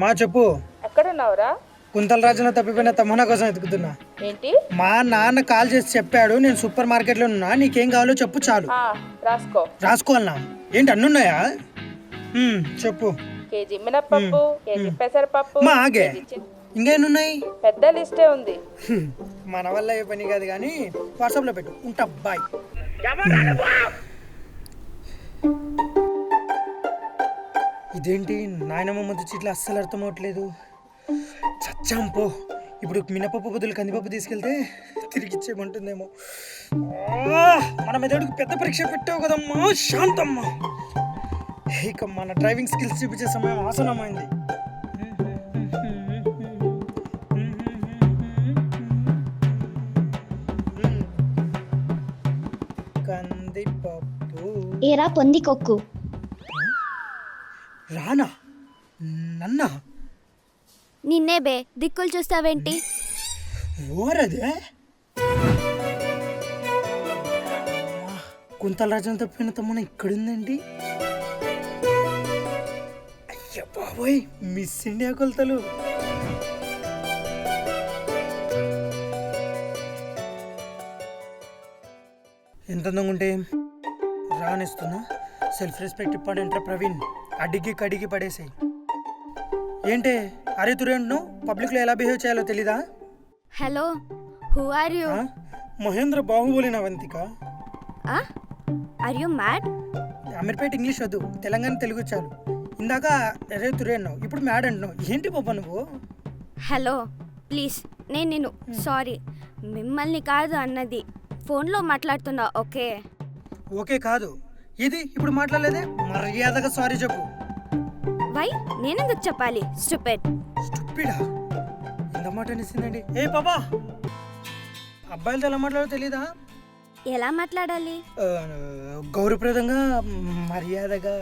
మా చెప్పు. ఎక్కడున్నావురా? కుంతల రాజున తప్పిపోయిన తమ్మన కోసం ఎతుకుతున్నా. ఏంటి? మా నాన్న కాల్ చేసి చెప్పాడు, నేను సూపర్ మార్కెట్లో ఉన్నా, నీకేం కావాలో చెప్పు చాలు. రాసుకో. రాసుకోవాలనా? ఏంటి అన్నున్నాయా? చెప్పు. కేజీ మినపప్పు, కేజీ పెసరపప్పు. మా ఆగే ఇంకేనున్నాయి? పెద్ద లిస్టే ఉంది. మన వల్ల ఏ పని కాదు కానీ వాట్సాప్లో పెట్టు, ఉంటా, బాయ్. ఇదేంటి నాయనమ్మ ముద్దు చీట్లు అస్సలు అర్థం అవట్లేదు. చచ్చాంపో. ఇప్పుడు మినపప్పు బదులు కందిపప్పు తీసుకెళ్తే తిరిగి ఇచ్చేయమంటుందేమో. మన మెదడుకు పెద్ద పరీక్ష పెట్టావు కదమ్మా శాంతమ్మ. ఇక మన డ్రైవింగ్ స్కిల్స్ చూపించే సమయం ఆసనమైంది. కందిపప్పు. ఏరా పొంది కొక్కు. రానా? నన్నా? నిన్నే బే, దిక్కులు చూస్తావేంటి? ఓరదే కుంతల రాజున తప్పిన తమ్మున ఇక్కడుందండి. అయ్య బాబోయ్, మిస్ ఇండియా కొలతలు. ఎంత అందంగా ఉంటే రానిస్తున్నా. సెల్ఫ్ రెస్పెక్ట్ ఇప్పాడంటారా ప్రవీణ్? అడిగి కడిగి పడేసాయి. ఏంటి అరే తురేంట్ను పబ్లిక్లో ఎలా బిహేవ్ చేయాలో తెలీదా? Hello, who are you? Mahendra Baahubali Navantika. Are you mad? Ameerpet English వద్దు, తెలంగాణ తెలుగు చాలు. ఇందాక అరే తురే అన్నావు, ఇప్పుడు మ్యాడ్ అంటున్నావు. ఏంటి పాప నువ్వు? హలో ప్లీజ్, నేను సారీ, మిమ్మల్ని కాదు అన్నది. ఫోన్లో మాట్లాడుతున్నా. ఓకే ఓకే కాదు, ఇది ఇప్పుడు మాట్లాడలేదే. మర్యాదగా సారీ చెప్పు. వై? నేనెందుకు చెప్పాలి? స్టూపిడ్. స్టూపిడా? ఎంత మాట అనేసిందండి. ఏ పాపా, అబ్బాయిలతో ఎలా మాట్లాడో తెలీదా? ఎలా మాట్లాడాలి? గౌరవప్రదంగా, మర్యాదగా.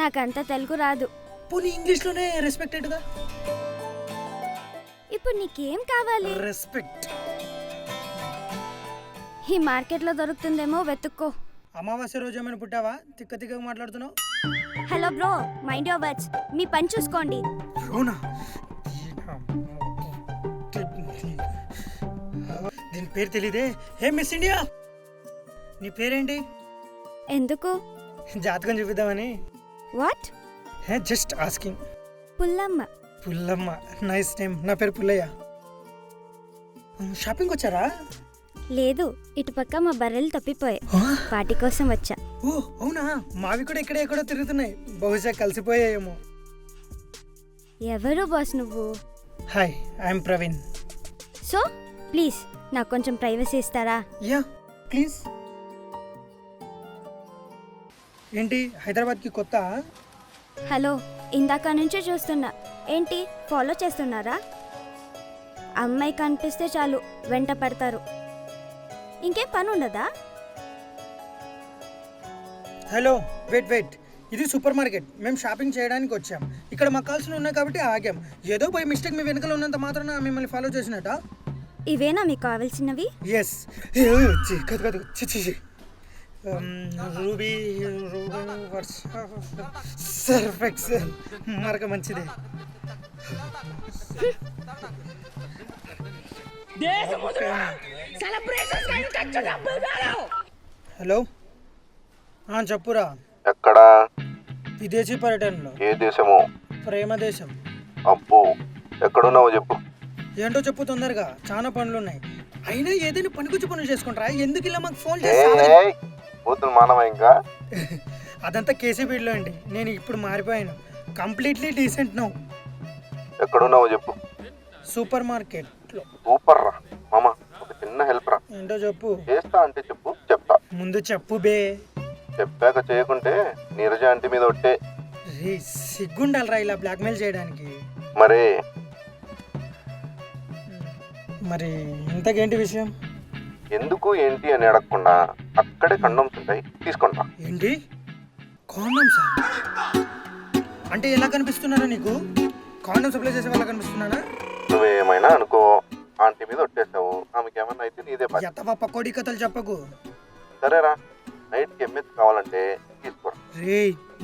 నాకంత తెలుగు రాదు. పోనీ ఇంగ్లీష్లోనే రెస్పెక్టెడ్గా. ఇప్పుడు నీకేం కావాలి? రెస్పెక్ట్. ఈ మార్కెట్లో దొరుకుతుందేమో వెతుక్కో. అమావాస్య రోజు ఏమైనా పుట్టావా? తిక్క తిక్కగా మాట్లాడుతున్నావు. Hello bro, mind your words. మీ పని చూసుకోండి. రోనా, దీని పేరు తెలీదే. హే మిస్ ఇండియా, నీ పేరేంటి? ఎందుకు? జాతకం చూపిద్దామని. What? Hey just asking. Pullamma. Pullamma, nice name. నా పేరు పుల్లయ్య. షాపింగ్ వచ్చారా? లేదు, ఇటుపక్క మా బర్రెలు తప్పిపోయాయి, వాటి కోసం వచ్చా. ఓ అవునా, మావి కూడా ఇక్కడే ఎక్కడో తిరుగుతున్నాయి. బహుశా కలిసిపోయాయేమో. ఎవరు బాస్ నువ్వు? Hi, I'm Praveen. So please నాకు కొంచెం ప్రైవసీ ఇస్తారా? Yeah please. ఏంటి హైదరాబాద్కి కొత్త? హలో, ఇందాక నుంచి చూస్తున్నా. ఏంటి ఫాలో చేస్తున్నారా? అమ్మాయి కనిపిస్తే చాలు వెంట పడతారు. ఇంకేం పని ఉండదా? Hello, wait. ఇది సూపర్ మార్కెట్. మేము షాపింగ్ చేయడానికి వచ్చాం. ఇక్కడ మాకు కావాల్సిన ఉన్నాయి కాబట్టి ఆగాం. ఏదో పోయి మిస్టేక్ మీ వెనకాల ఉన్నంత మాత్రాన మిమ్మల్ని ఫాలో చేసినట్ట? ఇవేనా మీకు కావాల్సినవి? ఎస్. కాదు రూబీ సర్ఫ్ ఎక్సెల్ మరక మంచిదే. హలో, చెప్పురా. ఎక్కడా? విదేశీ పర్యటనలో. ఏ దేశము? ప్రేమ దేశం. అబ్బో, ఎక్కడున్నావు చెప్పు. ఏంటో చెప్పు తొందరగా, చాలా పనులు ఉన్నాయి. అయినా ఏదైనా పనికొచ్చి పనులు చేసుకుంటారా? ఎందుకు ఇలా మాకు ఫోన్ చేస్తా? కూతురు మానవ ఇంకా. అదంతా కేసీబీడ్లో అండి. నేను ఇప్పుడు మారిపోయాను. Completely decent now. ఎక్కడున్నావు చెప్పు. సూపర్ మార్కెట్లో. సూపర్ రా మామ, ఒక చిన్న హెల్ప్ రా. ఏంటో చెప్పు. చేస్తా అంటే చెప్పు, చెప్తా. ముందు చెప్పు బే. చెప్పాక చేయకుంటే నీరజ అంటి మీద ఒట్టే. రే సిగ్గుండాలరా ఇలా బ్లాక్మెయిల్ చేయడానికి. మరి ఇంతకేంటి విషయం? ఎందుకు ఏంటి అని అడగకుండా అక్కడే కండోమ్స్ ఉంటాయి, తీసుకుంటా. ఏంటి కాండమ్సా? అంటే ఎలా కనిపిస్తున్నారా నీకు? కాండమ్ సప్లై చేసే వాళ్ళ కనిపిస్తున్నానా? నువ్వేమైనా అనుకో, ఆంటీ మీద ఒట్టేస్తావు. ఆమెకి ఏమన్నా అయితే నీదే పని. ఎత్తవా పకోడీ కథలు చెప్పకు. సరేరా, నైట్కి ఎంఎస్ కావాలంటే తీసుకోరా. రే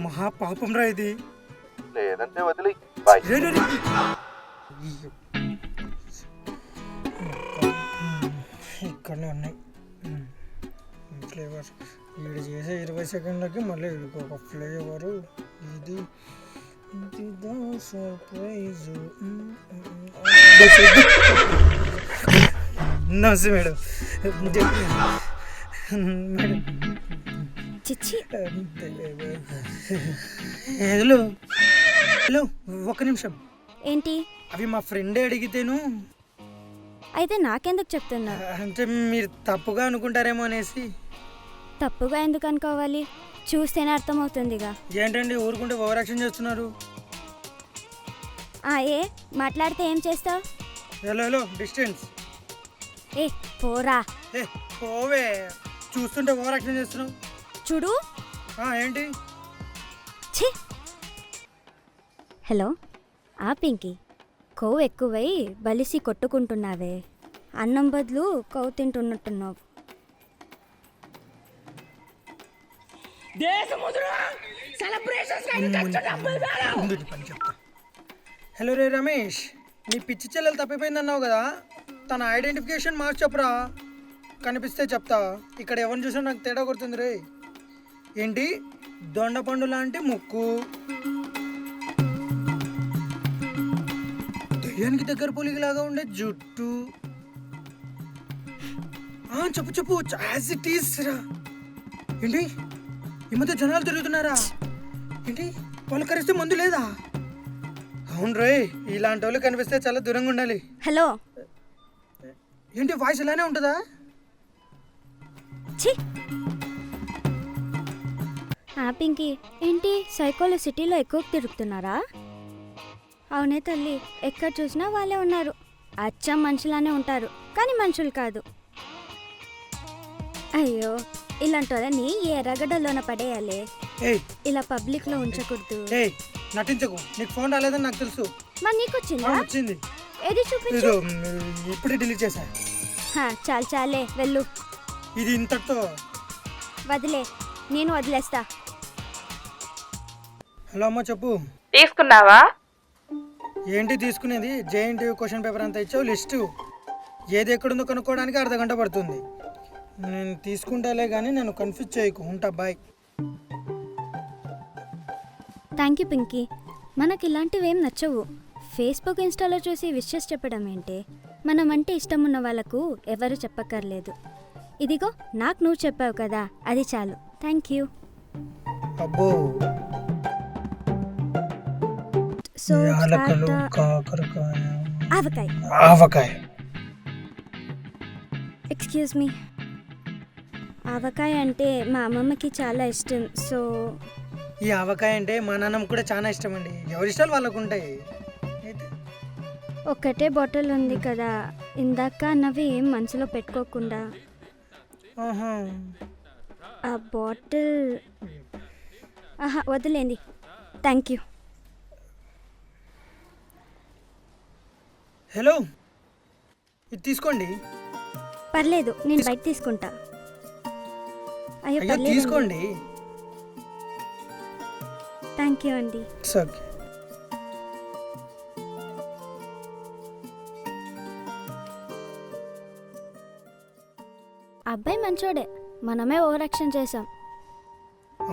మహా పాపం రా ఇది. లేదంటే వదిలి. బాయ్. రే, రే, రే. ఇక్కడనే ఉన్నాయి ఫ్లేవర్స్. వీడు చేసే 20 సెకండ్లకి మళ్ళీ వీడికి ఒక ఫ్లేవరు. ఇది సర్ప్రైజ్. నమస్తే మేడం. మేడం చిచ్చి హలో హలో, ఒక్క నిమిషం. ఏంటి? అవి మా ఫ్రెండే అడిగితేను, అయితే నాకెందుకు చెప్తున్నారు? అంటే మీరు తప్పుగా అనుకుంటారేమో అనేసి. తప్పుగా ఎందుకు అనుకోవాలి? చూస్తేనే అర్థమవుతుందిగా. ఏంటండి ఊరుకుంటే ఓవర్ యాక్షన్ చేస్తున్నారు? ఏ మాట్లాడితే ఏం చేస్తావు? Hello hello, distance. ఏ పోరా. ఏ పోవే, చూస్తుంటే ఓవర్ యాక్షన్ చేస్తున్నావు. చూడు. ఏంటి? ఛీ. హలో పింకీ, కొవ్వు ఎక్కువై బలిసి కొట్టుకుంటున్నావే. అన్నం బదులు కొవ్వు తింటున్నట్టున్నావు. ముందుటి పని చెప్తా. హలో రే రమేష్, నీ పిచ్చి చెల్లెలు తప్పిపోయిందన్నావు కదా, తన ఐడెంటిఫికేషన్ మార్క్స్ చెప్పురా. కనిపిస్తే చెప్తా. ఇక్కడ ఎవరిని చూసినా నాకు తేడా కొడుతుంది రే. ఏంటి? దొండపండు లాంటి ముక్కు, దయ్యానికి దగ్గర పోలికలాగా ఉండే జుట్టు. చెప్పు చెప్పు, యాజ్ ఇట్ ఈస్ రా. ఏంటి ఈ మధ్య జనాలు తిరుగుతున్నారా? ఏంటి వాళ్ళు కరిస్తే మందు లేదా? అవును రోయ్, ఇలాంటి వాళ్ళు కనిపిస్తే చాలా దూరంగా ఉండాలి. హలో. ఏంటి వాయిస్ ఇలానే ఉంటుందా? ఛీ. పింకీ, ఏంటి సైకోలో సిటీలో ఎక్కువ తిరుగుతున్నారా? అవునే తల్లి, ఎక్కడ చూసినా వాళ్ళే ఉన్నారు. అచ్చం మనుషులానే ఉంటారు, కానీ మనుషులు కాదు. అయ్యో, ఇలాంటి వాళ్ళని ఏ ఎర్రగడ్డలోన పడేయాలి. ఇలా పబ్లిక్ లో ఉంచకూడదు. నటించకు, నీకు ఫోన్ రాలేదని నాకు తెలుసు. మరి నీకు వచ్చిందా? వచ్చింది. ఏది చూపించు. ఇప్పుడే డిలీట్ చేశా. చాలు చాలే, వెళ్ళు. ఇది ఇంతటితో వదిలే, నేను వదిలేస్తా. హలో అమ్మ, చెప్పు. తీసుకున్నావా? ఏంటి తీసుకునేది? జేఎన్టీ క్వశ్చన్ పేపర్ అంతా ఇచ్చావు, లిస్టు. ఏది ఎక్కడుందో కనుక్కోవడానికి అర్ధగంట పడుతుంది. నేను తీసుకుంటాలే కానీ నన్ను కన్ఫ్యూజ్ చేయకు. ఉంటా, బాయ్. Thank you Pinky. మనకి ఇలాంటివి ఏం నచ్చవు. ఫేస్బుక్ ఇన్స్టాలో చూసి విషెస్ చెప్పడం ఏంటి? మనం అంటే ఇష్టం ఉన్న వాళ్ళకు ఎవరు చెప్పక్కర్లేదు. ఇదిగో నాకు నువ్వు చెప్పావు కదా, అది చాలు. Thank you. అబ్బో, సో యాలకులు, కాకరకాయ, ఆవకాయ. Excuse me. ఆవకాయ అంటే మా అమ్మమ్మకి చాలా ఇష్టం. సో ఈ ఆవకాయ అంటే మా నాన్నమ్మ కూడా చాలా ఇష్టం అండి. ఎవరి ఇష్టాలు వాళ్ళకు ఉంటాయి. ఒక్కటే బాటిల్ ఉంది కదా, ఇందాక అన్నవి ఏం మనసులో పెట్టుకోకుండా. ఆ బాటిల్ వదిలేండి. Thank you. హలో, ఇది తీసుకోండి. పర్లేదు, నేను బయట తీసుకుంటా. అయ్యో పర్లేదు, తీసుకోండి. థ్యాంక్ యూ అండి. ఓకే. అబ్బాయి మంచోడే, మనమే ఓవర్ యాక్షన్ చేసాం.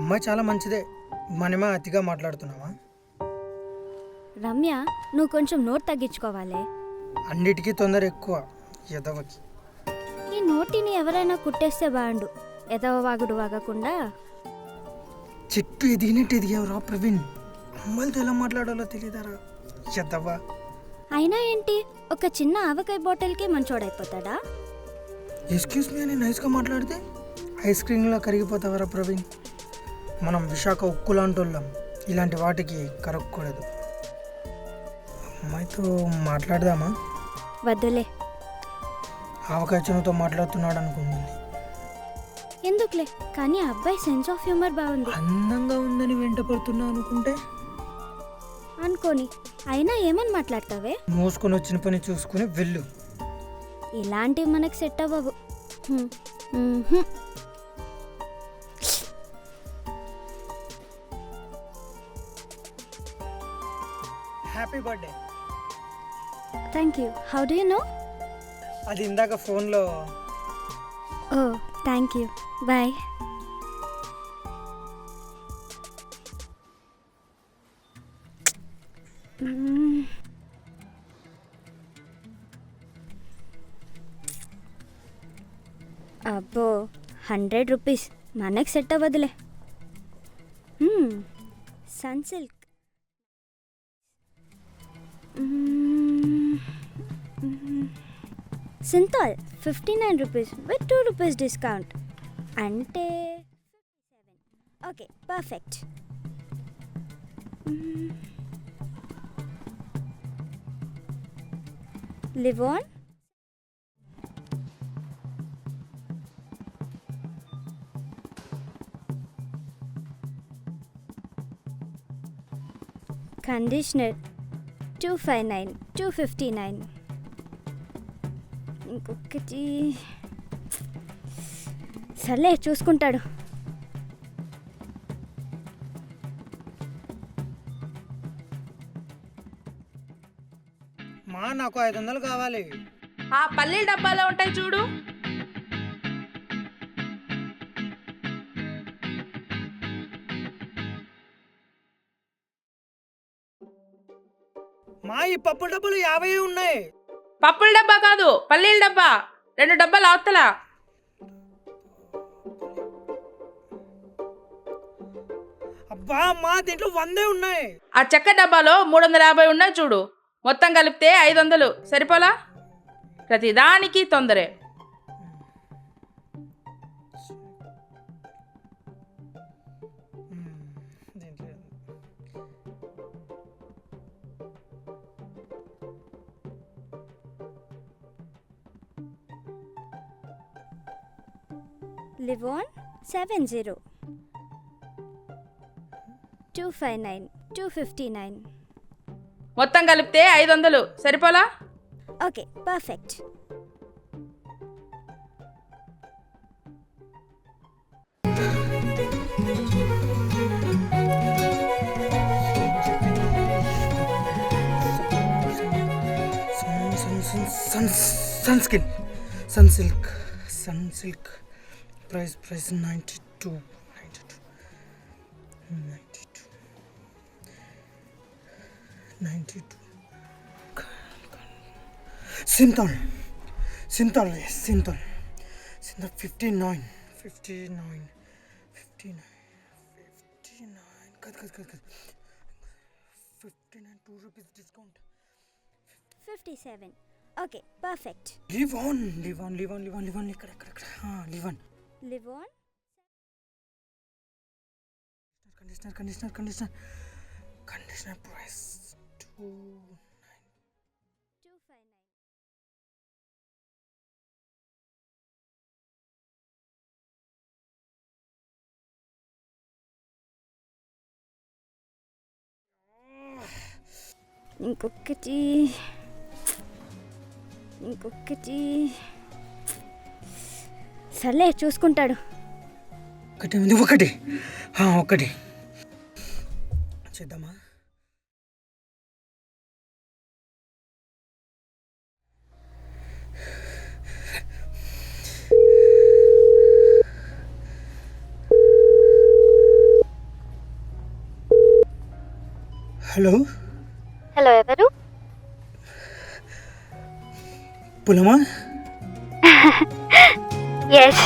అమ్మాయి చాలా మంచిదే, మనమే అతిగా మాట్లాడుతున్నావా? రమ్య, నువ్వు కొంచెం నోట్ తగ్గించుకోవాలి. అన్నిటికీ తొందర ఎక్కువ ఎదవకి. ఈ నోటిని ఎవరైనా కుట్టేస్తే బాగుండు. ఎదవ వాగుడు వాగకుండా. చెట్టు ఎదిగినట్టు ఎదిగావురా ప్రవీణ్. అమ్మాయిలతో ఎలా మాట్లాడాలో తెలియదారా ఎదవ. అయినా ఏంటి, ఒక చిన్న ఆవకాయ బాటిల్కి మంచోడైపోతాడా? ఎక్స్క్యూజ్ మీ అని నైస్గా మాట్లాడితే ఐస్ క్రీమ్లా కరిగిపోతావరా ప్రవీణ్. మనం విశాఖ ఉక్కు లాంటి వాళ్ళం, ఇలాంటి వాటికి కరగకూడదు. అమ్మాయితో మాట్లాడదామా? వద్దులే. ఆవకాయ చిన్నతో మాట్లాడుతున్నాడు అనుకుంటుంది. ఎందుకులే, కానీ అబ్బాయి సెన్స్ ఆఫ్ హ్యూమర్ బాగుంది. అందంగా ఉందని వెంట పడుతున్నా అనుకుంటే అనుకోని, అయినా ఏమని మాట్లాడతావే? మోసుకొని వచ్చిన పని చూసుకుని వెళ్ళు. ఇలాంటివి మనకు సెట్ అవ్వవు. Happy birthday. Thank you. How do you know? అది ఇందాక ఫోన్లో. Oh thank you. బాయ్. అబ్బో 100 రూపీస్ మనకి సెట్ అవ్వదులే. Sunsilk Cinthol 59 rupees with 2 rupees discount అంటే 57. Okay perfect. Livon conditioner 259 259. ఇంకొకటి సర్లే చూసుకుంటాడు. మా నాకు 500 కావాలి. ఆ పల్లీల డబ్బాలో ఉంటాయి చూడు. మా ఈ పప్పు డబ్బులు 50 ఉన్నాయి. పప్పుల డబ్బా కాదు, పల్లీల డబ్బా. 2 డబ్బాలు అవతల. అబ్బా మా దీంట్లో 100 ఉన్నాయి. ఆ చెక్క డబ్బాలో 350 ఉన్నాయి చూడు. మొత్తం కలిపితే 500. సరిపోలా? ప్రతిదానికి తొందరే. దీంట్లో లివోన్ 70 259 259. మొత్తం కలిపితే 500. సరిపోలా? Okay perfect. సన్స్కిన్ సన్సిల్క్ ప్రైస్ 92. సింతాల్ 59 కాదు 59 2 rupees discount 57. Okay perfect. Livon ఇక్కడ లివోన్ లివోన్ కండిషనర్ ప్రైస్ 259. ఇంకొకటి సర్లే చూసుకుంటాడు. ఒకటి చేద్దామా? హలో హలో ఎవరు? పులమా? ఎస్.